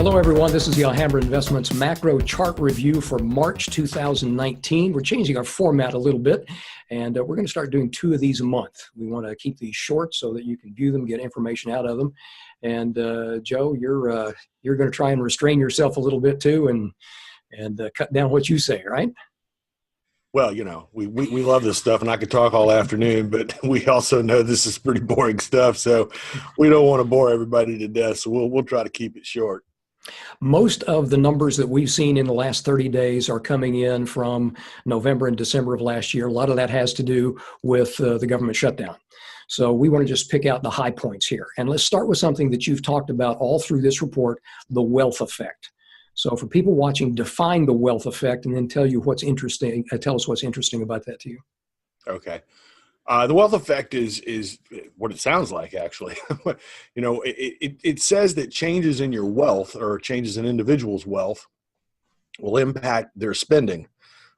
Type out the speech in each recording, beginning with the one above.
Hello, everyone. This is the Alhambra Investments macro chart review for March 2019. We're changing our format a little bit, and we're going to start doing 2 of these a month. We want to keep these short so that you can view them, get information out of them. And Joe, you're going to try and restrain yourself a little bit too, and cut down what you say, right? Well, you know, we love this stuff, and I could talk all afternoon, but we also know this is pretty boring stuff, so we don't want to bore everybody to death, so we'll try to keep it short. Most of the numbers that we've seen in the last 30 days are coming in from November and December of last year. A lot of that has to do with the government shutdown. So we want to just pick out the high points here. And let's start with something that you've talked about all through this report, the wealth effect. So for people watching, define the wealth effect and then tell us what's interesting about that to you. Okay. The wealth effect is what it sounds like, actually. You know, it says that changes in your wealth or changes in individuals' wealth will impact their spending.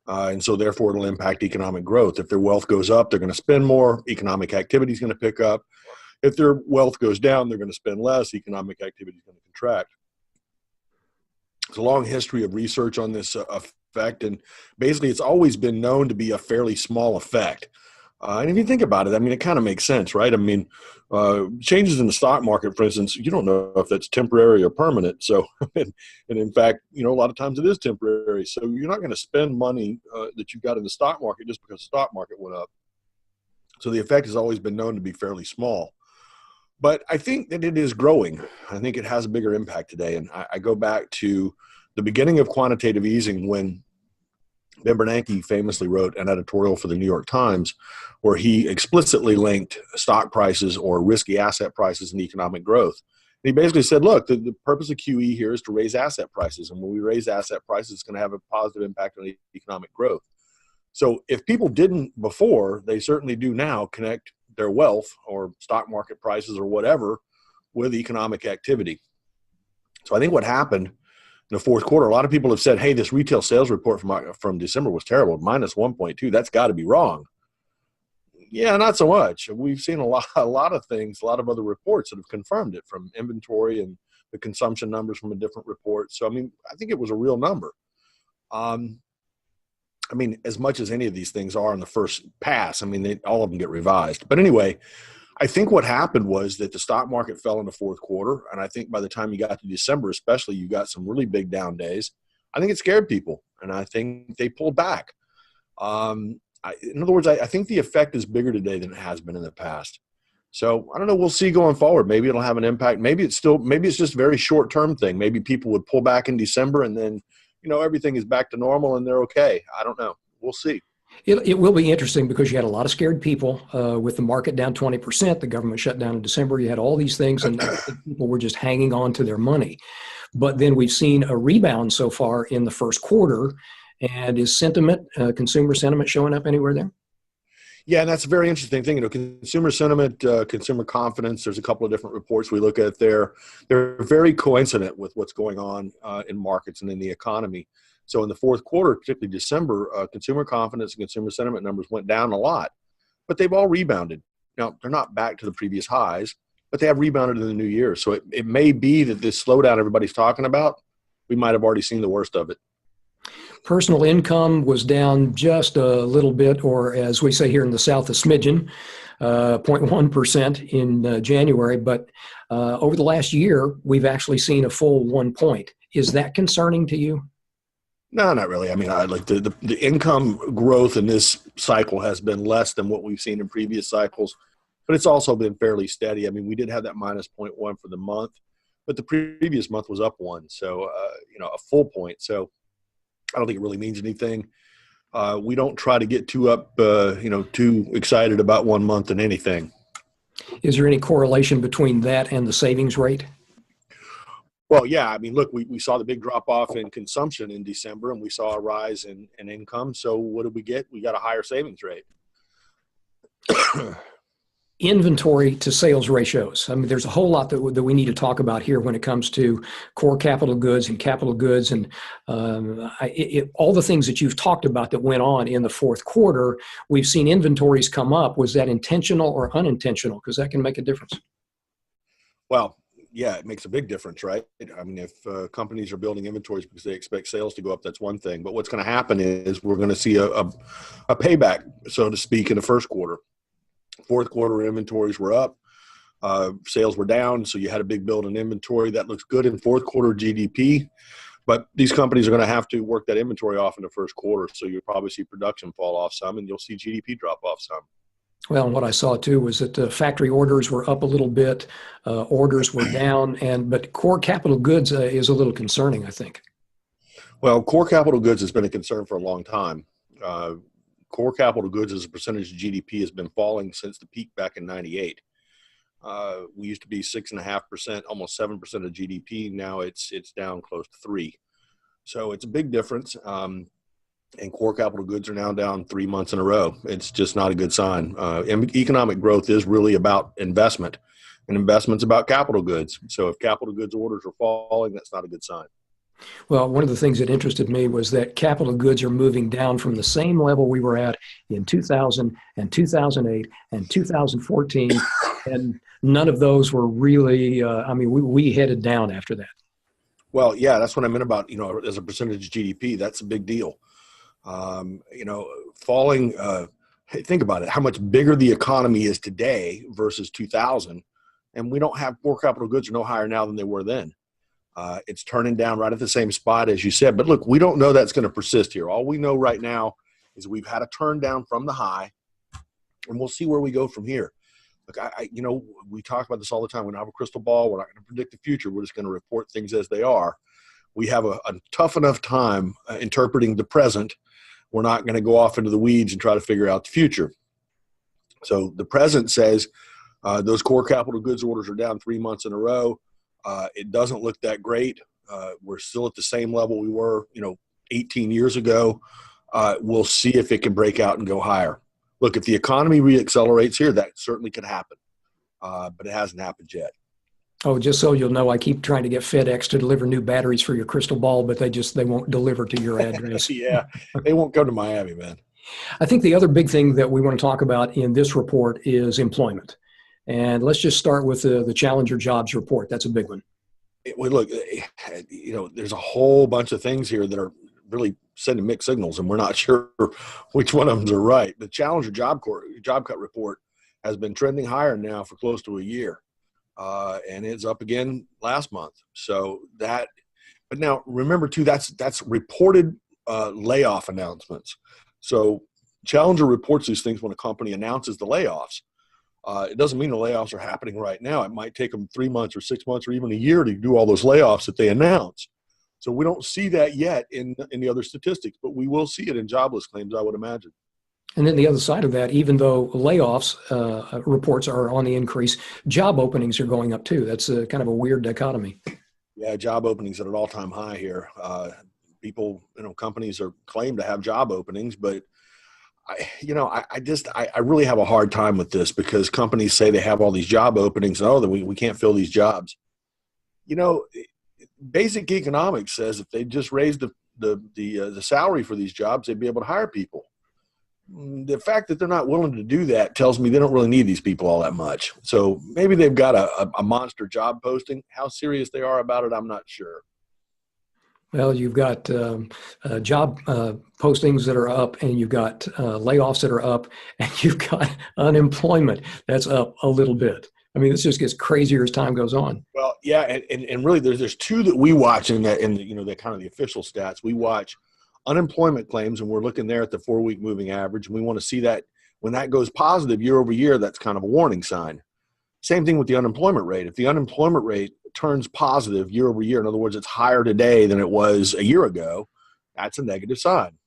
And so therefore it'll impact economic growth. If their wealth goes up, they're going to spend more. Economic activity is going to pick up. If their wealth goes down, they're going to spend less. Economic activity is going to contract. There's a long history of research on this effect. And basically it's always been known to be a fairly small effect. And if you think about it, I mean, it kind of makes sense, right? I mean, changes in the stock market, for instance, you don't know if that's temporary or permanent. So, and in fact, you know, a lot of times it is temporary. So you're not going to spend money that you got in the stock market just because the stock market went up. So the effect has always been known to be fairly small. But I think that it is growing. I think it has a bigger impact today. And I go back to the beginning of quantitative easing when Ben Bernanke famously wrote an editorial for the New York Times where he explicitly linked stock prices or risky asset prices and economic growth. And he basically said, look, the purpose of QE here is to raise asset prices. And when we raise asset prices, it's going to have a positive impact on economic growth. So if people didn't before, they certainly do now connect their wealth or stock market prices or whatever with economic activity. So I think what happened in the fourth quarter, a lot of people have said, hey, this retail sales report from December was terrible, minus 1.2. That's got to be wrong. Yeah, not so much. We've seen a lot of things, a lot of other reports that have confirmed it, from inventory and the consumption numbers from a different report. So, I mean, I think it was a real number. I mean, as much as any of these things are in the first pass, I mean, all of them get revised. But anyway, I think what happened was that the stock market fell in the fourth quarter. And I think by the time you got to December, especially, you got some really big down days. I think it scared people. And I think they pulled back. In other words, I think the effect is bigger today than it has been in the past. So I don't know. We'll see going forward. Maybe it'll have an impact. Maybe it's just a very short-term thing. Maybe people would pull back in December and then, you know, everything is back to normal and they're okay. I don't know. We'll see. It will be interesting because you had a lot of scared people with the market down 20%, the government shut down in December. You had all these things, and I think people were just hanging on to their money. But then we've seen a rebound so far in the first quarter. And is sentiment, consumer sentiment, showing up anywhere there? Yeah, and that's a very interesting thing. You know, consumer sentiment, consumer confidence, there's a couple of different reports we look at there. They're very coincident with what's going on in markets and in the economy. So in the fourth quarter, particularly December, consumer confidence and consumer sentiment numbers went down a lot, but they've all rebounded. Now, they're not back to the previous highs, but they have rebounded in the new year. So it may be that this slowdown everybody's talking about, we might have already seen the worst of it. Personal income was down just a little bit, or as we say here in the South, a smidgen, 0.1% in January. But over the last year, we've actually seen a full 1 point. Is that concerning to you? No, not really. I mean, I like the income growth in this cycle has been less than what we've seen in previous cycles, but it's also been fairly steady. I mean, we did have that minus 0.1 for the month, but the previous month was up 1. So, you know, a full point. So I don't think it really means anything. We don't try to get too excited about 1 month in anything. Is there any correlation between that and the savings rate? Well, yeah. I mean, look, we saw the big drop-off in consumption in December, and we saw a rise in income. So what did we get? We got a higher savings rate. Inventory to sales ratios. I mean, there's a whole lot that we need to talk about here when it comes to core capital goods and capital goods. And all the things that you've talked about that went on in the fourth quarter, we've seen inventories come up. Was that intentional or unintentional? Because that can make a difference. Well, yeah, it makes a big difference, right? I mean, if companies are building inventories because they expect sales to go up, that's one thing. But what's going to happen is we're going to see a payback, so to speak, in the first quarter. Fourth quarter inventories were up, sales were down, so you had a big build in inventory. That looks good in fourth quarter GDP, but these companies are going to have to work that inventory off in the first quarter. So you'll probably see production fall off some, and you'll see GDP drop off some. Well, and what I saw too was that factory orders were up a little bit, orders were down, but core capital goods is a little concerning, I think. Well, core capital goods has been a concern for a long time. Uh, Core capital goods as a percentage of GDP has been falling since the peak back in '98. We used to be 6.5%, almost 7% of GDP. Now it's down close to 3. So it's a big difference. And core capital goods are now down 3 months in a row. It's just not a good sign. Economic growth is really about investment, and investment's about capital goods. So if capital goods orders are falling, that's not a good sign. Well, one of the things that interested me was that capital goods are moving down from the same level we were at in 2000 and 2008 and 2014, and none of those were really, we headed down after that. Well, yeah, that's what I meant about, as a percentage of GDP, that's a big deal. Falling, hey, think about it, how much bigger the economy is today versus 2000, and we don't have core capital goods are no higher now than they were then. It's turning down right at the same spot as you said. But look, we don't know that's going to persist here. All we know right now is we've had a turn down from the high, and we'll see where we go from here. Look, we talk about this all the time. We don't have a crystal ball. We're not going to predict the future. We're just going to report things as they are. We have a tough enough time interpreting the present. We're not going to go off into the weeds and try to figure out the future. So the present says those core capital goods orders are down 3 months in a row. It doesn't look that great. We're still at the same level we were, 18 years ago. We'll see if it can break out and go higher. Look, if the economy reaccelerates here, that certainly could happen, but it hasn't happened yet. Oh, just so you'll know, I keep trying to get FedEx to deliver new batteries for your crystal ball, but they won't deliver to your address. Yeah, they won't come to Miami, man. I think the other big thing that we want to talk about in this report is employment. And let's just start with the Challenger Jobs Report. That's a big one. Well, look, there's a whole bunch of things here that are really sending mixed signals, and we're not sure which one of them are right. The Challenger Job Cut Report has been trending higher now for close to a year, and it's up again last month. So but now remember too, that's reported layoff announcements. So Challenger reports these things when a company announces the layoffs. It doesn't mean the layoffs are happening right now. It might take them 3 months or 6 months or even a year to do all those layoffs that they announce. So we don't see that yet in the other statistics, but we will see it in jobless claims, I would imagine. And then the other side of that, even though layoffs reports are on the increase, job openings are going up too. That's kind of a weird dichotomy. Yeah, job openings at an all-time high here. People, companies are claimed to have job openings, but I really have a hard time with this because companies say they have all these job openings and that we can't fill these jobs. Basic economics says if they just raised the salary for these jobs, they'd be able to hire people. The fact that they're not willing to do that tells me they don't really need these people all that much. So maybe they've got a monster job posting. How serious they are about it, I'm not sure. Well, you've got job postings that are up, and you've got layoffs that are up, and you've got unemployment that's up a little bit. I mean, this just gets crazier as time goes on. Well, yeah, and really, there's two that we watch in the kind of the official stats. We watch unemployment claims, and we're looking there at the 4-week moving average, and we want to see that when that goes positive year over year, that's kind of a warning sign. Same thing with the unemployment rate. If the unemployment rate turns positive year over year, in other words, it's higher today than it was a year ago, that's a negative sign.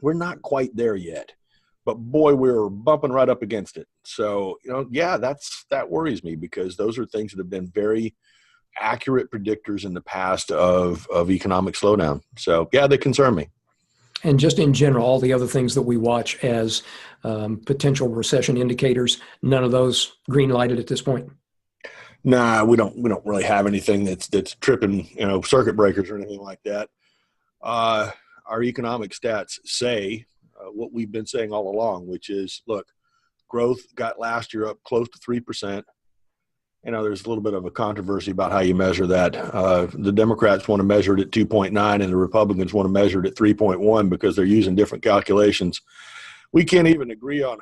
We're not quite there yet, but boy, we're bumping right up against it. So, that worries me because those are things that have been very accurate predictors in the past of economic slowdown. So, yeah, they concern me. And just in general, all the other things that we watch as potential recession indicators, none of those green lighted at this point. Nah, we don't really have anything that's tripping, circuit breakers or anything like that. Our economic stats say what we've been saying all along, which is, look, growth got last year up close to 3%. there's a little bit of a controversy about how you measure that. The Democrats want to measure it at 2.9 and the Republicans want to measure it at 3.1 because they're using different calculations. We can't even agree on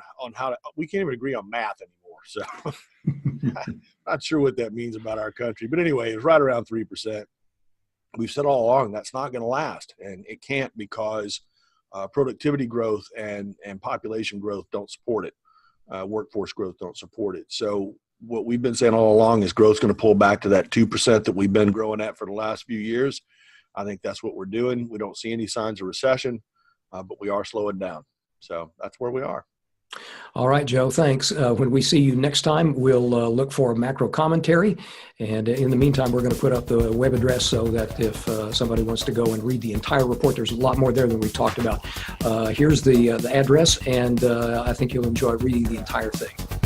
we can't even agree on math anymore. So not sure what that means about our country, but anyway, it's right around 3%. We've said all along that's not going to last, and it can't because productivity growth and population growth don't support it. Workforce growth don't support it. So what we've been saying all along is growth's going to pull back to that 2% that we've been growing at for the last few years. I think that's what we're doing. We don't see any signs of recession, but we are slowing down. So that's where we are. All right, Joe, thanks. When we see you next time, we'll look for a macro commentary. And in the meantime, we're going to put up the web address so that if somebody wants to go and read the entire report, there's a lot more there than we talked about. Here's the address, and I think you'll enjoy reading the entire thing.